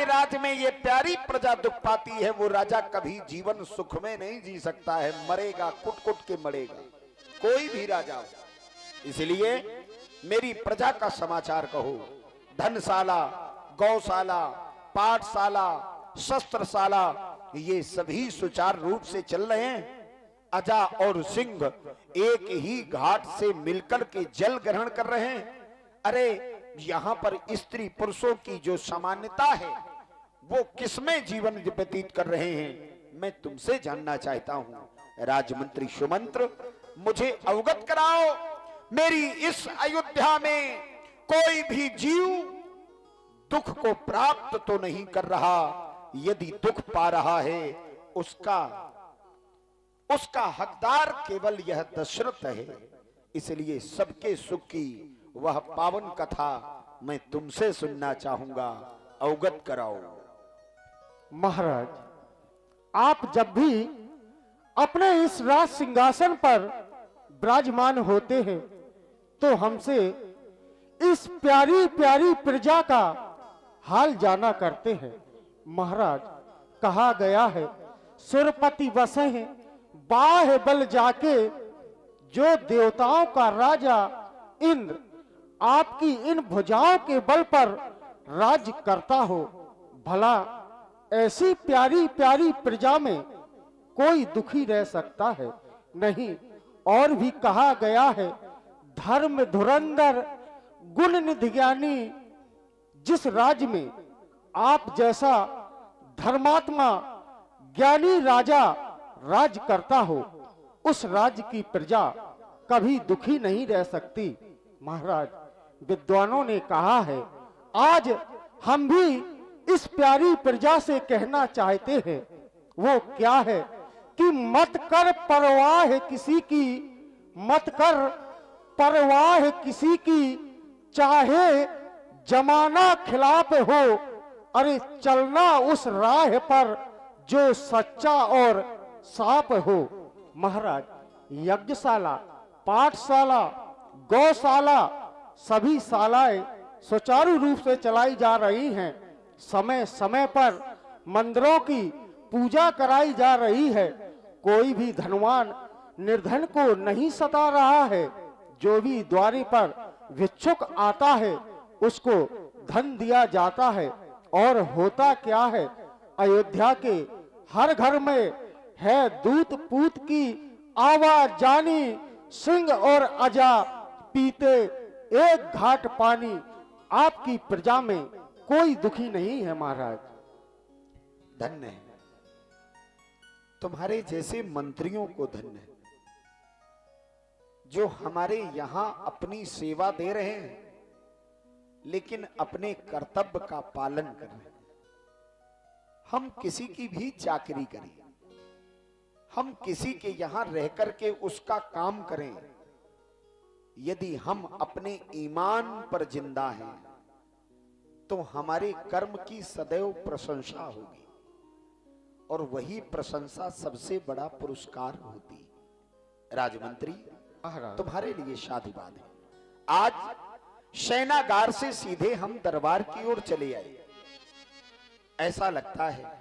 राज में ये प्यारी प्रजा दुख पाती है, वो राजा कभी जीवन सुख में नहीं जी सकता है, मरेगा, कुट कुट के मरेगा, कोई भी राजा हो। इसलिए मेरी प्रजा का समाचार कहो। धनशाला, गौशाला, पाठशाला, शस्त्रशाला, ये सभी सुचारू रूप से चल रहे हैं। अजा और सिंह एक ही घाट से मिलकर के जल ग्रहण कर रहे हैं। अरे यहां पर स्त्री पुरुषों की जो समानता है वो किसमें जीवन व्यतीत कर रहे हैं, मैं तुमसे जानना चाहता हूं। राजमंत्री सुमंत्र, मुझे अवगत कराओ, मेरी इस अयोध्या में कोई भी जीव दुख को प्राप्त तो नहीं कर रहा। यदि दुख पा रहा है उसका हकदार केवल यह दशरथ है। इसलिए सबके सुख की वह पावन कथा मैं तुमसे सुनना चाहूंगा, अवगत कराओ। महाराज, आप जब भी अपने इस राज सिंहासन पर विराजमान होते हैं तो हमसे इस प्यारी प्यारी प्रजा का हाल जाना करते हैं। महाराज, कहा गया है, सुरपति बसे हैं बाह बल जाके, जो देवताओं का राजा इंद्र आपकी इन भुजाओं के बल पर राज करता हो। भला ऐसी प्यारी प्यारी प्रजा में कोई दुखी रह सकता है? नहीं। और भी कहा गया है, धर्म धुरंधर गुण निधि ज्ञानी, जिस राज्य में आप जैसा धर्मात्मा ज्ञानी राजा राज करता हो, उस राज्य की प्रजा कभी दुखी नहीं रह सकती। महाराज, विद्वानों ने कहा है, आज हम भी इस प्यारी प्रजा से कहना चाहते हैं। वो क्या है कि मत कर परवाह किसी की, मत कर परवाह किसी की, चाहे जमाना खिलाफ हो, अरे चलना उस राह पर जो सच्चा और साफ हो। महाराज, यज्ञशाला, पाठशाला, गौशाला, सभी शालाएं सुचारू रूप से चलाई जा रही हैं। समय समय पर मंदिरों की पूजा कराई जा रही है। कोई भी धनवान निर्धन को नहीं सता रहा है। जो भी द्वारी पर भिक्षुक आता है उसको धन दिया जाता है। और होता क्या है, अयोध्या के हर घर में है दूत पूत की आवाजानी, सिंह और अजा पीते एक घाट पानी। आपकी प्रजा में कोई दुखी नहीं है। महाराज, धन्य है, तुम्हारे जैसे मंत्रियों को धन्य है, जो हमारे यहां अपनी सेवा दे रहे हैं लेकिन अपने कर्तव्य का पालन कर रहे हैं। हम किसी की भी चाकरी करें, हम किसी के यहां रह करके उसका काम करें, यदि हम अपने ईमान पर जिंदा हैं तो हमारे कर्म की सदैव प्रशंसा होगी, और वही प्रशंसा सबसे बड़ा पुरस्कार होती। राजमंत्री, तुम्हारे लिए शादीवाद है। आज शयनागार से सीधे हम दरबार की ओर चले आए। ऐसा लगता है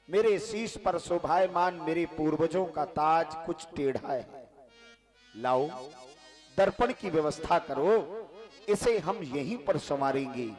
मेरे शीश पर शोभायमान मेरे पूर्वजों का ताज कुछ टेढ़ा है। लाओ, दर्पण की व्यवस्था करो, इसे हम यहीं पर संवारेंगे,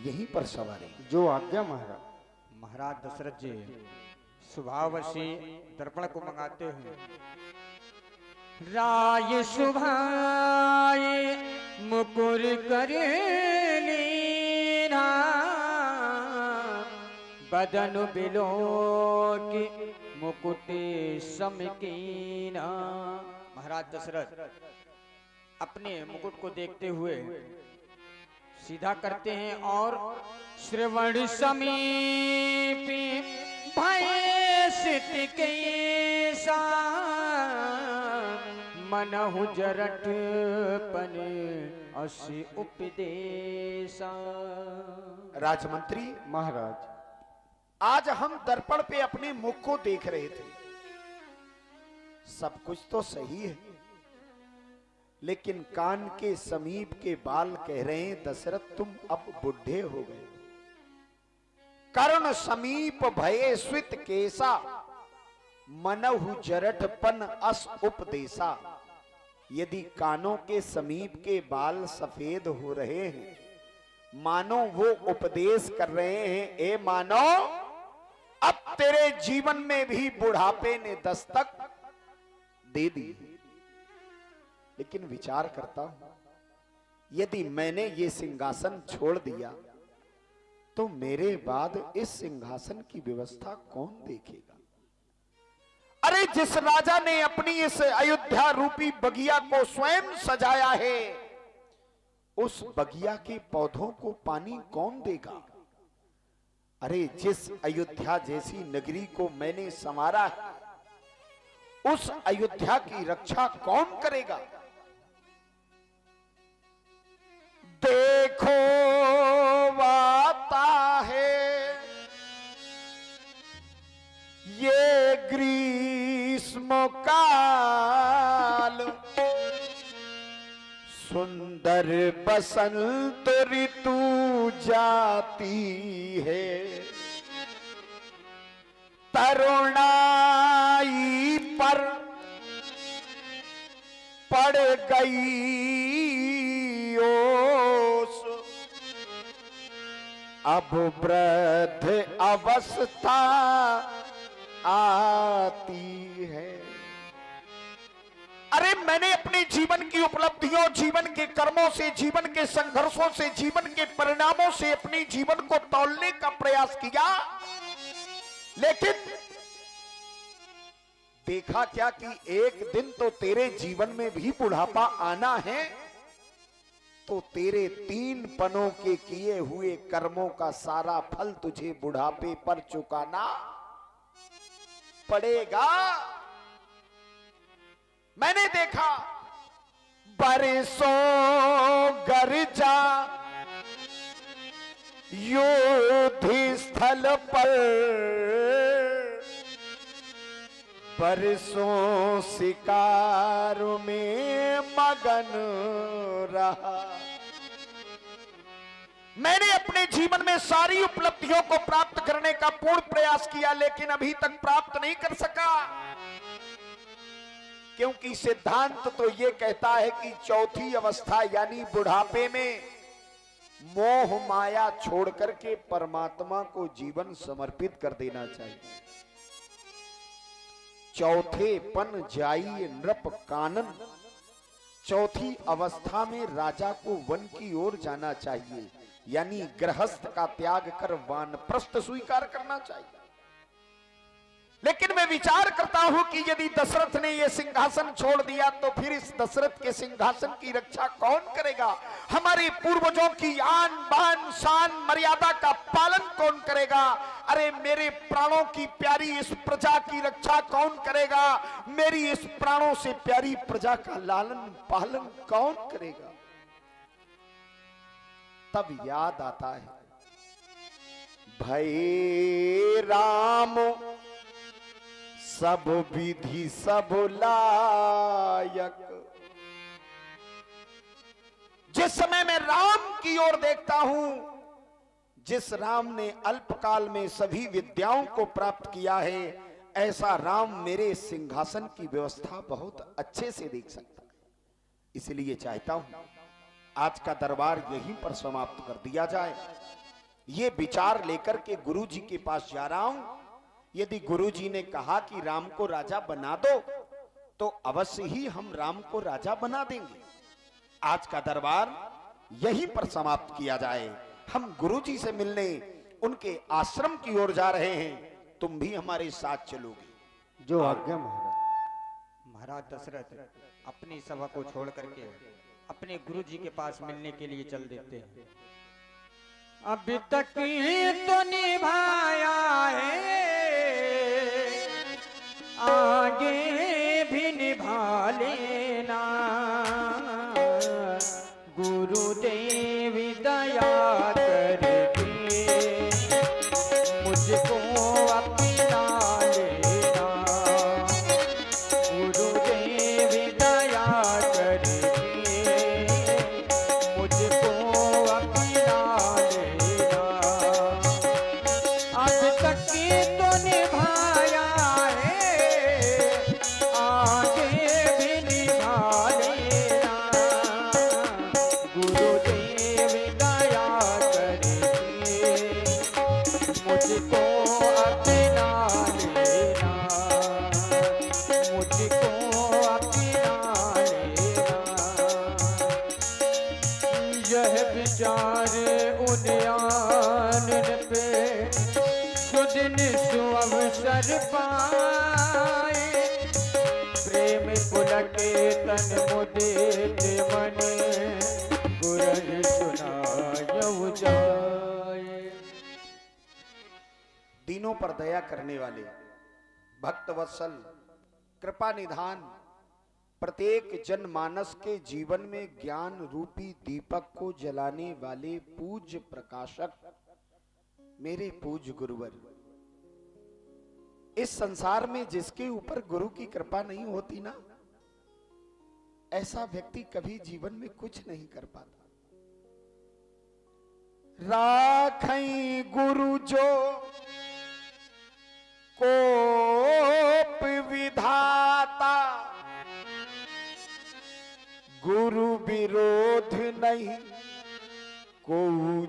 यहीं पर संवारेंगे। जो आज्ञा महाराज। महाराज दशरथ जी स्वभावशी दर्पण को मंगाते हैं। राय सुभाए मुकुर कर लीना, बदन बिलो की मुकुट समकीना। महाराज दशरथ अपने मुकुट को देखते हुए सीधा करते हैं और श्रवण समीपी भय सिट कैसा, मनहु जरठ पन असी उपदेशा। राजमंत्री महाराज, आज हम दर्पण पे अपने मुख को देख रहे थे। सब कुछ तो सही है, लेकिन कान के समीप के बाल कह रहे हैं दशरथ तुम अब बुढ़े हो गए। कर्ण समीप भये स्वित केसा, मनहु जरठपन अस उपदेशा। यदि कानों के समीप के बाल सफेद हो रहे हैं, मानो वो उपदेश कर रहे हैं, ए मानो अब तेरे जीवन में भी बुढ़ापे ने दस्तक दे दी। लेकिन विचार करता हूं, यदि मैंने ये सिंहासन छोड़ दिया तो मेरे बाद इस सिंहासन की व्यवस्था कौन देखेगा? अरे जिस राजा ने अपनी इस अयोध्या रूपी बगिया को स्वयं सजाया है, उस बगिया के पौधों को पानी कौन देगा? अरे जिस अयोध्या जैसी नगरी को मैंने संवारा है, उस अयोध्या की रक्षा कौन करेगा? देखो आता है ये ग्रीष्म काल, सुंदर बसंत ऋतु जाती है, तरुणाई पर पड़ गई ओस, अब वृद्ध अवस्था आती है। अरे मैंने अपने जीवन की उपलब्धियों, जीवन के कर्मों से, जीवन के संघर्षों से, जीवन के परिणामों से अपने जीवन को तौलने का प्रयास किया, लेकिन देखा क्या कि एक दिन तो तेरे जीवन में भी बुढ़ापा आना है, तो तेरे 3 पनों के किए हुए कर्मों का सारा फल तुझे बुढ़ापे पर चुकाना पड़ेगा। मैंने देखा बरसों गर्जा युद्ध स्थल पर, बरसों शिकार में मगन रहा। मैंने अपने जीवन में सारी उपलब्धियों को प्राप्त करने का पूर्ण प्रयास किया, लेकिन अभी तक प्राप्त नहीं कर सका, क्योंकि सिद्धांत तो यह कहता है कि चौथी अवस्था यानी बुढ़ापे में मोह माया छोड़ करके परमात्मा को जीवन समर्पित कर देना चाहिए। चौथे पन जाई नृप कानन, चौथी अवस्था में राजा को वन की ओर जाना चाहिए, यानी गृहस्थ का त्याग कर वानप्रस्थ स्वीकार करना चाहिए। लेकिन मैं विचार करता हूं कि यदि दशरथ ने यह सिंहासन छोड़ दिया तो फिर इस दशरथ के सिंहासन की रक्षा कौन करेगा? हमारे पूर्वजों की आन बान शान मर्यादा का पालन कौन करेगा? अरे मेरे प्राणों की प्यारी इस प्रजा की रक्षा कौन करेगा? मेरी इस प्राणों से प्यारी प्रजा का लालन पालन कौन करेगा? तब याद आता है, भय राम सब विधि सब लायक। जिस समय मैं राम की ओर देखता हूं, जिस राम ने अल्पकाल में सभी विद्याओं को प्राप्त किया है, ऐसा राम मेरे सिंहासन की व्यवस्था बहुत अच्छे से देख सकता है। इसलिए चाहता हूं आज का दरबार यहीं पर समाप्त कर दिया जाए। ये विचार लेकर के गुरु जी के पास जा रहा हूं। यदि गुरु जी ने कहा कि राम को राजा बना दो, तो अवश्य ही हम राम को राजा बना देंगे। आज का दरबार यहीं पर समाप्त किया जाए। हम गुरु जी से मिलने उनके आश्रम की ओर जा रहे हैं, तुम भी हमारे साथ चलोगे? जो आज्ञा महाराज। महाराज दशरथ अपनी सभा को छोड़ करके अपने गुरु जी के पास मिलने के लिए चल देते हैं। अभी तक तो निभाया है, आगे भी निभा लेना, गुरुदेव दया करके मुझको अपना लेना, गुरुदेव दया करके मुझको अपना लेना। सुदिन सुअवसर पाए, प्रेम पुलके तन मुदित मन, गुरज सुनायउ जाए। दीनों पर दया करने वाले, भक्त वत्सल, कृपा निधान, प्रत्येक जनमानस के जीवन में ज्ञान रूपी दीपक को जलाने वाले पूज्य प्रकाशक मेरे पूज्य गुरुवर, इस संसार में जिसके ऊपर गुरु की कृपा नहीं होती ना, ऐसा व्यक्ति कभी जीवन में कुछ नहीं कर पाता। राखई गुरु जो कोप विधाता, गुरु विरोध नहीं को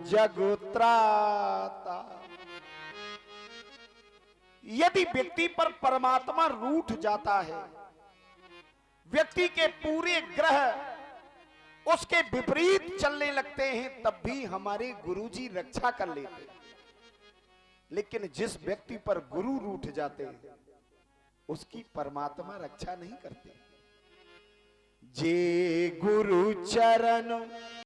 जग त्राता। यदि व्यक्ति पर परमात्मा रूठ जाता है, व्यक्ति के पूरे ग्रह उसके विपरीत चलने लगते हैं, तब भी हमारे गुरुजी रक्षा कर लेते हैं। लेकिन जिस व्यक्ति पर गुरु रूठ जाते हैं, उसकी परमात्मा रक्षा नहीं करते। जे गुरु चरण